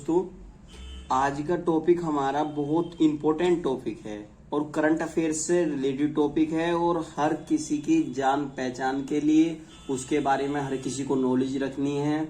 दोस्तों, आज का टॉपिक हमारा बहुत इम्पोर्टेंट टॉपिक है और करंट अफेयर से रिलेटेड टॉपिक है और हर किसी की जान पहचान के लिए उसके बारे में हर किसी को नॉलेज रखनी है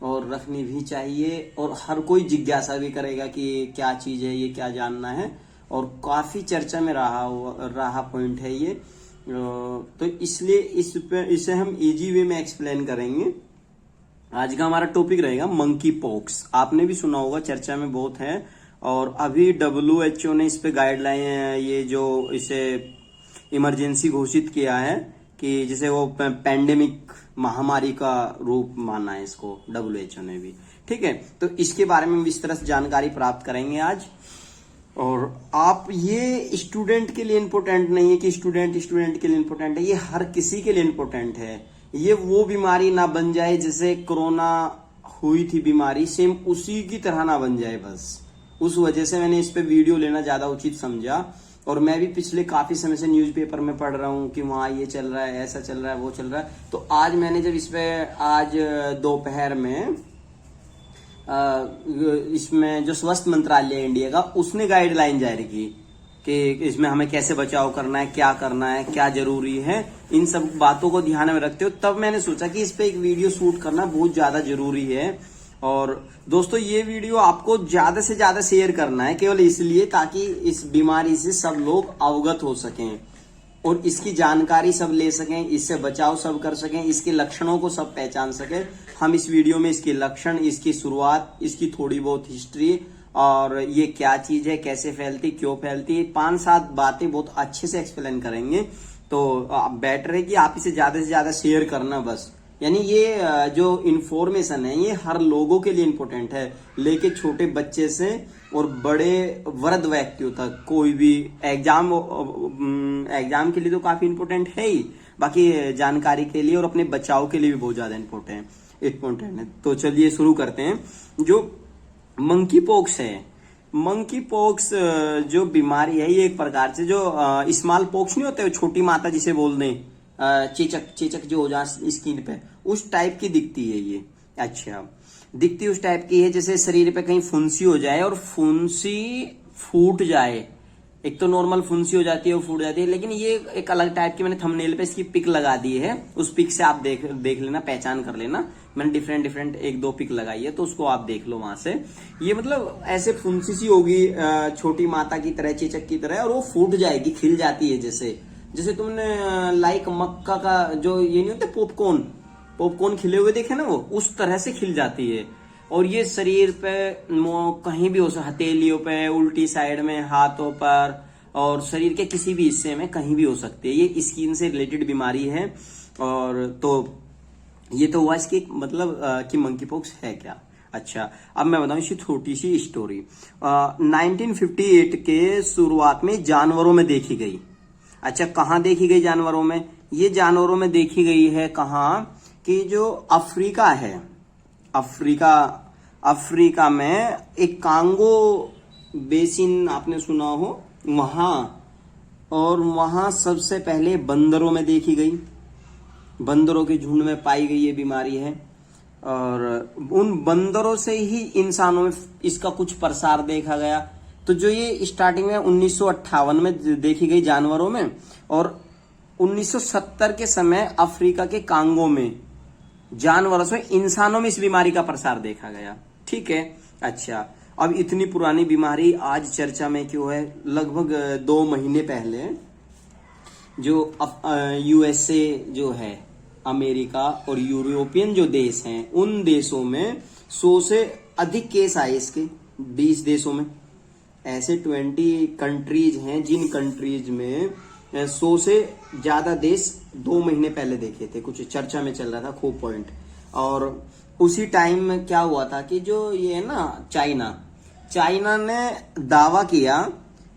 और रखनी भी चाहिए और हर कोई जिज्ञासा भी करेगा कि ये क्या चीज है, ये क्या जानना है और काफी चर्चा में रहा पॉइंट है ये। तो इसलिए इसे हम इजी वे में एक्सप्लेन करेंगे। आज का हमारा टॉपिक रहेगा मंकी पॉक्स। आपने भी सुना होगा, चर्चा में बहुत है और अभी WHO ने इस पे गाइडलाइन, ये जो इसे इमरजेंसी घोषित किया है कि जिसे वो पैंडेमिक महामारी का रूप माना है इसको WHO ने भी। ठीक है, तो इसके बारे में विस्तार से जानकारी प्राप्त करेंगे आज। और आप, ये स्टूडेंट के लिए इम्पोर्टेंट नहीं है कि स्टूडेंट के लिए इम्पोर्टेंट है, ये हर किसी के लिए इम्पोर्टेंट है। ये वो बीमारी ना बन जाए जैसे कोरोना हुई थी बीमारी, सेम उसी की तरह ना बन जाए, बस उस वजह से मैंने इस पे वीडियो लेना ज्यादा उचित समझा। और मैं भी पिछले काफी समय से न्यूज़पेपर में पढ़ रहा हूँ कि वहाँ ये चल रहा है, ऐसा चल रहा है, वो चल रहा है। तो आज मैंने जब इस पे आज दोपहर में इसमें जो स्वास्थ्य मंत्रालय इंडिया का, उसने गाइडलाइन जारी की कि इसमें हमें कैसे बचाव करना है, क्या करना है, क्या जरूरी है, इन सब बातों को ध्यान में रखते हो तब मैंने सोचा कि इस पे एक वीडियो शूट करना बहुत ज्यादा जरूरी है। और दोस्तों, ये वीडियो आपको ज्यादा से ज्यादा शेयर करना है केवल इसलिए ताकि इस बीमारी से सब लोग अवगत हो सकें और इसकी जानकारी सब ले सकें, इससे बचाव सब कर सकें, इसके लक्षणों को सब पहचान सकें। हम इस वीडियो में इसके लक्षण, इसकी शुरुआत, इसकी थोड़ी बहुत हिस्ट्री और ये क्या चीज है, कैसे फैलती, क्यों फैलती, 5-7 बातें बहुत अच्छे से एक्सप्लेन करेंगे। तो बेटर है कि आप इसे ज्यादा से ज्यादा शेयर करना बस। यानी ये जो इन्फॉर्मेशन है ये हर लोगों के लिए इम्पोर्टेंट है, लेके छोटे बच्चे से और बड़े वृद्ध व्यक्तियों तक। कोई भी एग्जाम के लिए तो काफी इम्पोर्टेंट है ही, बाकी जानकारी के लिए और अपने बचाव के लिए भी बहुत ज्यादा इम्पोर्टेंट है। तो चलिए शुरू करते हैं। जो मंकी पॉक्स है, मंकी पॉक्स जो बीमारी है ये एक प्रकार से जो स्मॉल पॉक्स नहीं होते, छोटी माता जिसे बोल दें, चेचक जो हो जाए स्किन पे, उस टाइप की दिखती है ये। अच्छा, दिखती उस टाइप की है जैसे शरीर पे कहीं फुंसी हो जाए और फुंसी फूट जाए। एक तो नॉर्मल फुंसी हो जाती है, वो फूट जाती है, लेकिन ये एक अलग टाइप की, मैंने थंबनेल पे इसकी पिक लगा दी है। उस पिक से आप देख लेना, पहचान कर लेना। मैंने डिफरेंट 1-2 पिक लगाई है, तो उसको आप देख लो वहां से। ये मतलब ऐसे फुंसी सी होगी छोटी माता की तरह, चेचक की तरह, और वो फूट जाएगी, खिल जाती है। जैसे तुमने लाइक मक्का का जो ये नहीं होते पॉपकॉर्न खिले हुए देखे ना, वो उस तरह से खिल जाती है। और ये शरीर पे कहीं भी हो सकता, हथेलियों पे, उल्टी साइड में, हाथों पर और शरीर के किसी भी हिस्से में कहीं भी हो सकती है। ये स्किन से रिलेटेड बीमारी है। और तो ये तो हुआ इसकी मतलब कि मंकी पॉक्स है क्या। अच्छा, अब मैं बताऊं इसकी छोटी सी स्टोरी। 1958 के शुरुआत में जानवरों में देखी गई। अच्छा, कहाँ देखी गई जानवरों में? ये जानवरों में देखी गई है कहाँ कि जो अफ्रीका है, अफ्रीका में एक कांगो बेसिन आपने सुना हो वहां, और वहां सबसे पहले बंदरों में देखी गई। बंदरों के झुंड में पाई गई ये बीमारी है और उन बंदरों से ही इंसानों में इसका कुछ प्रसार देखा गया। तो जो ये स्टार्टिंग में 1958 में देखी गई जानवरों में, और 1970 के समय अफ्रीका के कांगो में जानवरों से इंसानों में इस बीमारी का प्रसार देखा गया। ठीक है। अच्छा, अब इतनी पुरानी बीमारी आज चर्चा में क्यों है? लगभग 2 महीने पहले जो USA जो है, अमेरिका और यूरोपियन जो देश हैं, उन देशों में 100 से अधिक केस आए इसके। 20 देशों में ऐसे 20 कंट्रीज हैं जिन कंट्रीज में 100 से ज्यादा देश 2 महीने पहले देखे थे। कुछ चर्चा में चल रहा था खूब पॉइंट। और उसी टाइम में क्या हुआ था कि जो ये है ना चाइना ने दावा किया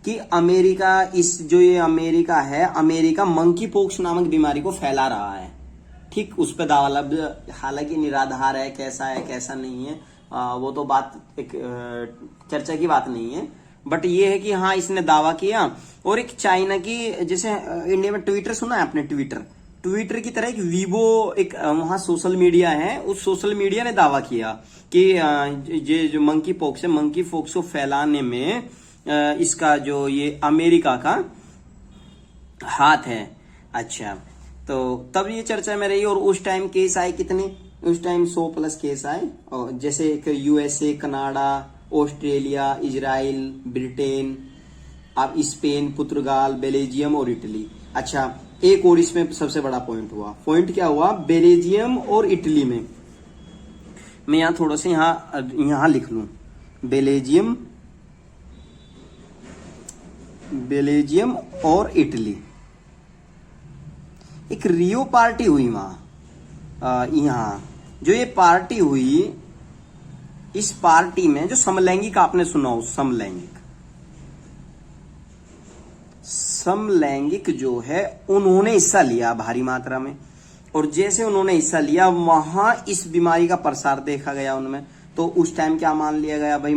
कि अमेरिका, ये अमेरिका मंकी पॉक्स नामक बीमारी को फैला रहा है। ठीक, उस पर दावा, हालांकि निराधार है, कैसा नहीं है, वो तो बात एक चर्चा की बात नहीं है। बट ये है कि हाँ, इसने दावा किया। और एक चाइना की, जैसे इंडिया में ट्विटर सुना है आपने? ट्विटर की तरह एक वीवो एक वहां सोशल मीडिया है, उस सोशल मीडिया ने दावा किया कि ये जो मंकी पॉक्स है, मंकी पॉक्स को फैलाने में इसका जो ये अमेरिका का हाथ है। अच्छा, तो तब ये चर्चा में रही और उस टाइम केस आए कितने, उस टाइम 100+ केस आए, और जैसे USA, Canada, Australia, Israel, Britain, अब स्पेन, पुर्तगाल, बेल्जियम और इटली। अच्छा, एक और इसमें सबसे बड़ा पॉइंट हुआ, पॉइंट क्या हुआ, बेल्जियम और इटली में, मैं यहां थोड़ा सा यहां लिख लूं, बेल्जियम और इटली, एक रियो पार्टी हुई वहां, यहां जो ये पार्टी हुई, इस पार्टी में जो समलैंगिक, आपने सुना हो समलैंगिक जो है उन्होंने हिस्सा लिया भारी मात्रा में, और जैसे उन्होंने हिस्सा लिया वहां इस बीमारी का प्रसार देखा गया उनमें। तो उस टाइम क्या मान लिया गया भाई,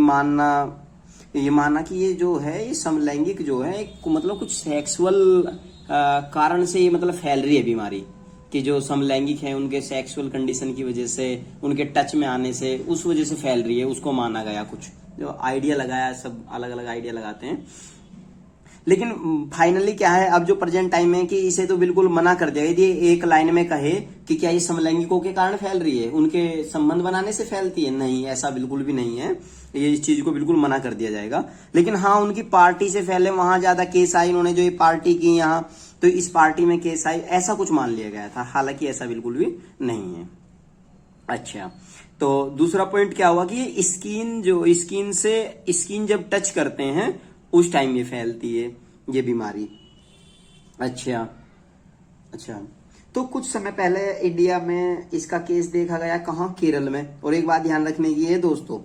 ये माना कि ये जो है, ये समलैंगिक जो है मतलब कुछ सेक्सुअल कारण से ये मतलब फैल रही है बीमारी, कि जो समलैंगिक है उनके सेक्सुअल कंडीशन की वजह से, उनके टच में आने से, उस वजह से फैल रही है, उसको माना गया। कुछ जो आइडिया लगाया, सब अलग अलग आइडिया लगाते हैं, लेकिन फाइनली क्या है, अब जो प्रेजेंट टाइम है कि इसे तो बिल्कुल मना कर दिया। यदि एक लाइन में कहे कि क्या ये समलैंगिकों के कारण फैल रही है, उनके संबंध बनाने से फैलती है, नहीं, ऐसा बिल्कुल भी नहीं है, ये इस चीज को बिल्कुल मना कर दिया जाएगा। लेकिन हाँ, उनकी पार्टी से फैले, वहां ज्यादा केस आई, उन्होंने जो ये पार्टी की यहाँ, तो इस पार्टी में केस आई, ऐसा कुछ मान लिया गया था, हालांकि ऐसा बिल्कुल भी नहीं है। अच्छा, तो दूसरा पॉइंट क्या हुआ कि ये स्किन जब टच करते हैं उस टाइम ये फैलती है ये बीमारी। अच्छा, तो कुछ समय पहले इंडिया में इसका केस देखा गया, कहाँ, केरल में। और एक बात ध्यान रखने की है दोस्तों,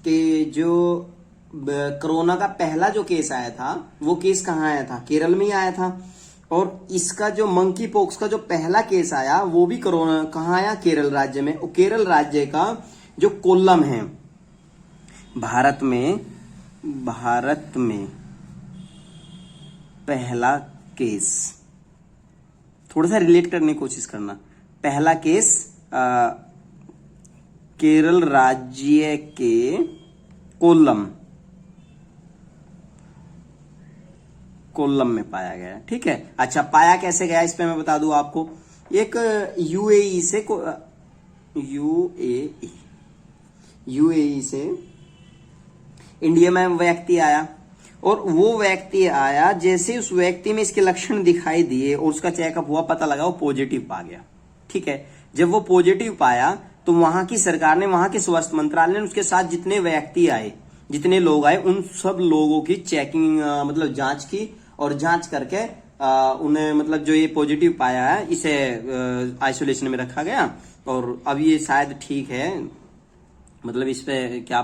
कि जो कोरोना का पहला जो केस आया था, वो केस कहाँ आया था, केरल में ही आया था। और इसका जो मंकी पॉक्स का जो पहला केस आया, वो भी कोरोना कहाँ आया, केरल राज्य में। और केरल राज्य का जो कोल्लम है, भारत में पहला केस, थोड़ा सा रिलेट करने की कोशिश करना, पहला केस केरल राज्य के कोल्लम में पाया गया। ठीक है, अच्छा, पाया कैसे गया, इस पे मैं बता दूं आपको। एक यूएई से इंडिया में व्यक्ति आया, और वो व्यक्ति आया, जैसे उस व्यक्ति में इसके लक्षण दिखाई दिए और उसका चेकअप हुआ, पता लगा वो पॉजिटिव पा गया। ठीक है, जब वो पॉजिटिव पाया तो वहां की सरकार ने, वहां के स्वास्थ्य मंत्रालय ने उसके साथ जितने व्यक्ति आए, जितने लोग आए, उन सब लोगों की चेकिंग, मतलब जांच की, और जांच करके उन्हें मतलब जो ये पॉजिटिव पाया है, इसे आइसोलेशन में रखा गया, और अब ये शायद ठीक है, मतलब इस पे क्या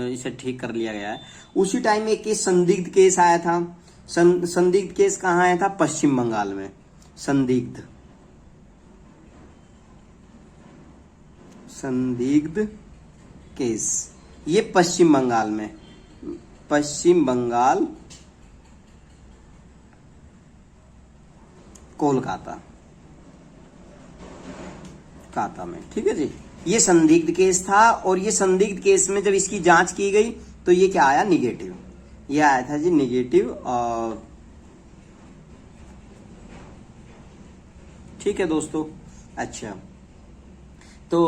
इसे ठीक कर लिया गया है। उसी टाइम एक केस, संदिग्ध केस आया था। संदिग्ध केस कहाँ आया था, पश्चिम बंगाल में। संदिग्ध केस, ये पश्चिम बंगाल, कोलकाता में। ठीक है जी, ये संदिग्ध केस था, और ये संदिग्ध केस में जब इसकी जांच की गई तो ये क्या आया, निगेटिव। ये आया था जी निगेटिव। और ठीक है दोस्तों, अच्छा, तो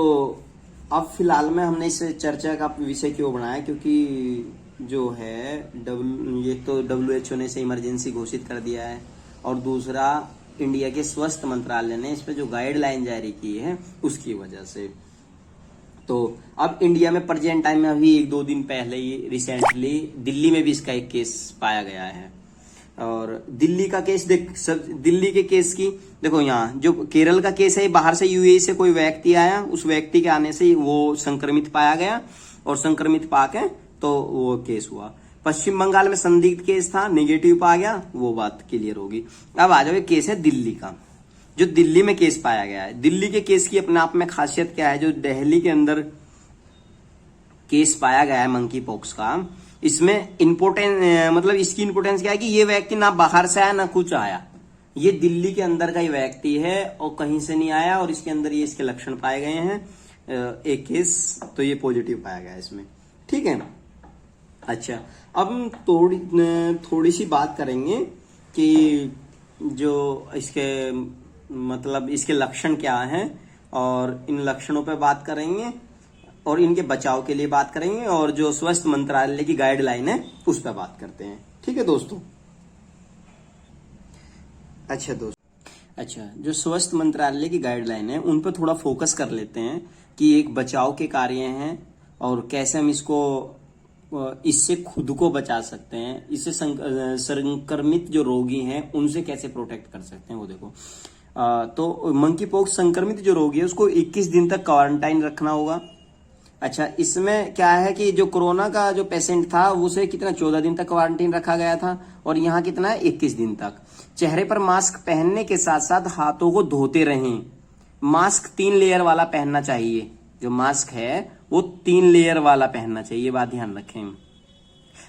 अब फिलहाल में हमने इस चर्चा का विषय क्यों बनाया, क्योंकि जो है ये तो WHO ने इसे इमरजेंसी घोषित कर दिया है, और दूसरा इंडिया के स्वास्थ्य मंत्रालय ने इस पे जो गाइडलाइन जारी की है उसकी वजह से। तो अब इंडिया में प्रेजेंट टाइम में अभी 1-2 दिन पहले ही रिसेंटली दिल्ली में भी इसका एक केस पाया गया है। और दिल्ली का केस दिल्ली के केस की देखो, यहाँ जो केरल का केस है, बाहर से यूएई से कोई व्यक्ति आया, उस व्यक्ति के आने से वो संक्रमित पाया गया, और संक्रमित पाके तो वो केस हुआ। पश्चिम बंगाल में संदिग्ध केस था, नेगेटिव पा गया, वो बात क्लियर होगी। अब आ जाओ, एक केस है दिल्ली का, जो दिल्ली में केस पाया गया है। दिल्ली के केस की अपने आप में खासियत क्या है, जो दिल्ली के अंदर केस पाया गया है मंकी पॉक्स का, इसमें इम्पोर्टेंस, मतलब इसकी इम्पोर्टेंस क्या है कि ये व्यक्ति ना बाहर से आया ना कुछ आया, ये दिल्ली के अंदर का ही व्यक्ति है और कहीं से नहीं आया, और इसके अंदर ये इसके लक्षण पाए गए हैं, एक केस तो ये पॉजिटिव पाया गया इसमें। ठीक है। अच्छा, अब हम थोड़ी सी बात करेंगे कि जो इसके मतलब इसके लक्षण क्या हैं, और इन लक्षणों पे बात करेंगे, और इनके बचाव के लिए बात करेंगे, और जो स्वास्थ्य मंत्रालय की गाइडलाइन है उस पर बात करते हैं। ठीक है दोस्तों। अच्छा, जो स्वास्थ्य मंत्रालय की गाइडलाइन है उन पर थोड़ा फोकस कर लेते हैं कि एक बचाव के कार्य हैं और कैसे हम इससे खुद को बचा सकते हैं, इससे संक्रमित जो रोगी हैं उनसे कैसे प्रोटेक्ट कर सकते हैं वो देखो। तो मंकी पॉक्स संक्रमित जो रोगी है उसको 21 दिन तक क्वारंटाइन रखना होगा। अच्छा, इसमें क्या है कि जो कोरोना का जो पेशेंट था उसे कितना 14 दिन तक क्वारंटाइन रखा गया था, और यहाँ कितना है 21 दिन तक। चेहरे पर मास्क पहनने के साथ साथ हाथों को धोते रहें। मास्क 3 लेयर वाला पहनना चाहिए, जो मास्क है वो 3 लेयर वाला पहनना चाहिए, ये बात ध्यान रखें।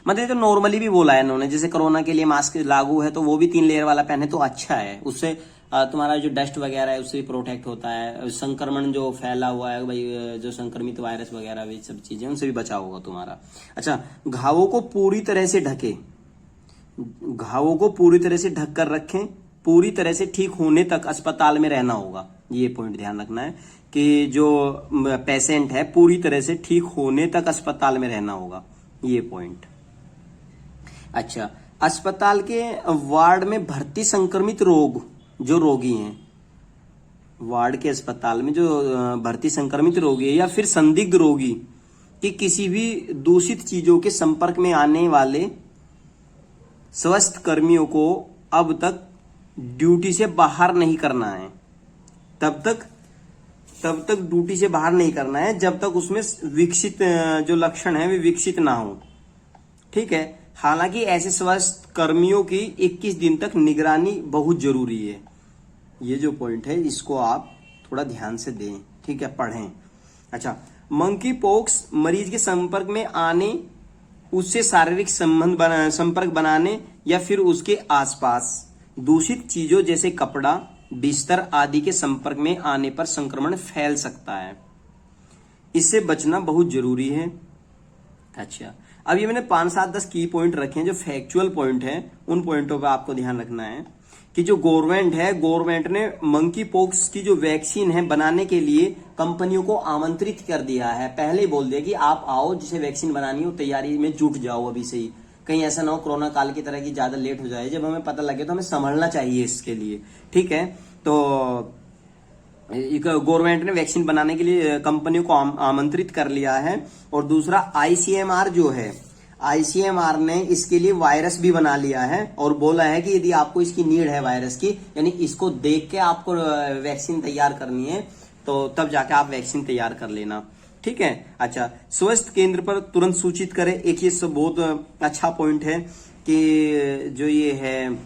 मतलब तो नॉर्मली भी बोला है इन्होंने, जैसे कोरोना के लिए मास्क लागू है तो वो भी 3 लेयर वाला पहने तो अच्छा है, उससे तुम्हारा जो डस्ट वगैरह है उससे भी प्रोटेक्ट होता है, संक्रमण जो फैला हुआ है भाई, जो संक्रमित वायरस वगैरह वे सब चीजें उनसे भी बचाव होगा तुम्हारा। अच्छा, घावों को पूरी तरह से ढके, घावों को पूरी तरह से ढक कर रखें, पूरी तरह से ठीक होने तक अस्पताल में रहना होगा। ये पॉइंट ध्यान रखना है कि जो पेशेंट है पूरी तरह से ठीक होने तक अस्पताल में रहना होगा, ये पॉइंट। अच्छा, अस्पताल के वार्ड में भर्ती संक्रमित जो रोगी हैं, वार्ड के अस्पताल में जो भर्ती संक्रमित रोगी है या फिर संदिग्ध रोगी कि किसी भी दूषित चीजों के संपर्क में आने वाले स्वास्थ्य कर्मियों को अब तक ड्यूटी से बाहर नहीं करना है। तब तक ड्यूटी से बाहर नहीं करना है जब तक उसमें विकसित जो लक्षण है वे विकसित ना हो। ठीक है। हालांकि ऐसे स्वास्थ्य कर्मियों की 21 दिन तक निगरानी बहुत जरूरी है। ये जो पॉइंट है इसको आप थोड़ा ध्यान से दें। ठीक है, पढ़ें। अच्छा, मंकी पॉक्स मरीज के संपर्क में आने, उससे शारीरिक संपर्क बनाने या फिर उसके आसपास दूषित चीजों जैसे कपड़ा, बिस्तर आदि के संपर्क में आने पर संक्रमण फैल सकता है। इससे बचना बहुत जरूरी है। अच्छा, अब ये मैंने 5, 7, 10 की पॉइंट रखे हैं जो फैक्चुअल पॉइंट है, उन पॉइंटों पे आपको ध्यान रखना है कि जो गवर्नमेंट ने मंकी पॉक्स की जो वैक्सीन है बनाने के लिए कंपनियों को आमंत्रित कर दिया है। पहले ही बोल दिया कि आप आओ, जिसे वैक्सीन बनानी हो तैयारी में जुट जाओ अभी से ही, कहीं ऐसा ना हो कोरोना काल की तरह की ज्यादा लेट हो जाए। जब हमें पता लगे तो हमें संभलना चाहिए इसके लिए। ठीक है, तो गवर्नमेंट ने वैक्सीन बनाने के लिए कंपनियों को आमंत्रित कर लिया है। और दूसरा, आईसीएमआर जो है, आईसीएमआर ने इसके लिए वायरस भी बना लिया है और बोला है कि यदि आपको इसकी नीड है वायरस की, यानी इसको देख के आपको वैक्सीन तैयार करनी है तो तब जाके आप वैक्सीन तैयार कर लेना। ठीक है। अच्छा, स्वास्थ्य केंद्र पर तुरंत सूचित करें। एक ये सब बहुत अच्छा पॉइंट है कि जो ये है,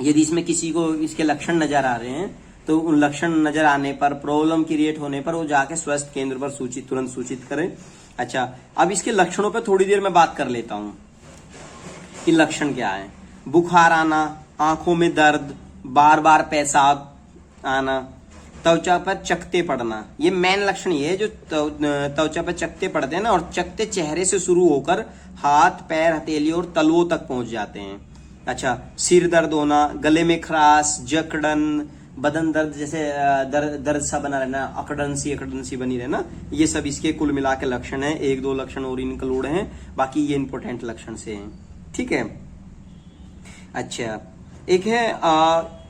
यदि इसमें किसी को इसके लक्षण नजर आ रहे हैं तो उन लक्षण नजर आने पर, प्रॉब्लम क्रिएट होने पर वो जाके स्वास्थ्य केंद्र पर तुरंत सूचित करें। अच्छा, अब इसके लक्षणों पर थोड़ी देर में बात कर लेता हूं कि लक्षण क्या है। बुखार आना, आंखों में दर्द, बार बार पेशाब आना, त्वचा पर चकत्ते पड़ना, ये मेन लक्षण ये है जो त्वचा पर चकत्ते पड़ते हैं ना, और चकत्ते चेहरे से शुरू होकर हाथ, पैर, हथेली और तलवों तक पहुंच जाते हैं। अच्छा, सिर दर्द होना, गले में खराश, जकड़न, बदन दर्द, जैसे दर्द सा बना रहना, अकड़न सी बनी रहना, ये सब इसके कुल मिला के लक्षण है। 1-2 लक्षण और इंक्लूड हैं, बाकी ये इंपॉर्टेंट लक्षण से हैं। ठीक है। अच्छा, एक है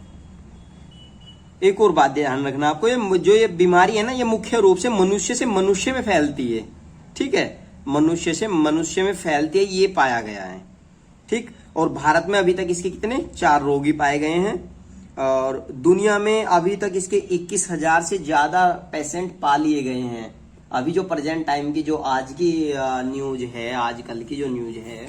एक और बात ध्यान रखना आपको, ये बीमारी है ना, ये मुख्य रूप से मनुष्य से मनुष्य में फैलती है। ठीक है, मनुष्य से मनुष्य में फैलती है, ये पाया गया है। ठीक, और भारत में अभी तक इसके कितने 4 रोगी पाए गए हैं, और दुनिया में अभी तक इसके 21,000 से ज्यादा पेशेंट पा लिए गए हैं। अभी जो प्रेजेंट टाइम की जो आज की न्यूज है, आजकल की जो न्यूज है,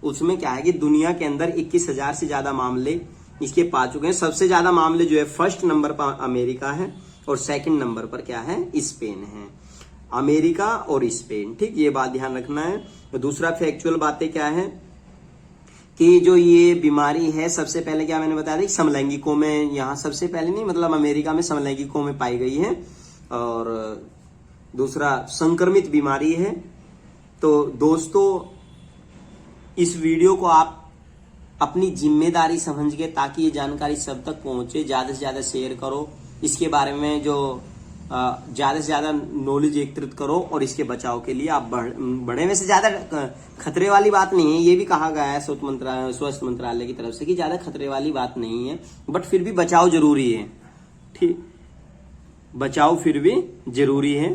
उसमें क्या है कि दुनिया के अंदर 21,000 से ज्यादा मामले इसके पा चुके हैं। सबसे ज्यादा मामले जो है फर्स्ट नंबर पर अमेरिका है और सेकंड नंबर पर क्या है, स्पेन है। अमेरिका और स्पेन। ठीक, ये बात ध्यान रखना है। दूसरा फैक्चुअल बातें क्या है कि जो ये बीमारी है सबसे पहले क्या मैंने बताया था, समलैंगिकों में, यहाँ सबसे पहले नहीं मतलब अमेरिका में समलैंगिकों में पाई गई है, और दूसरा संक्रमित बीमारी है। तो दोस्तों इस वीडियो को आप अपनी जिम्मेदारी समझ के, ताकि ये जानकारी सब तक पहुंचे, ज्यादा से ज्यादा शेयर करो, इसके बारे में जो ज्यादा से ज्यादा नॉलेज एकत्रित करो और इसके बचाव के लिए आप बढ़े। वैसे ज्यादा खतरे वाली बात नहीं है, ये भी कहा गया है स्वास्थ्य मंत्रालय की तरफ से कि ज्यादा खतरे वाली बात नहीं है, बट फिर भी बचाव जरूरी है। ठीक, बचाव फिर भी जरूरी है।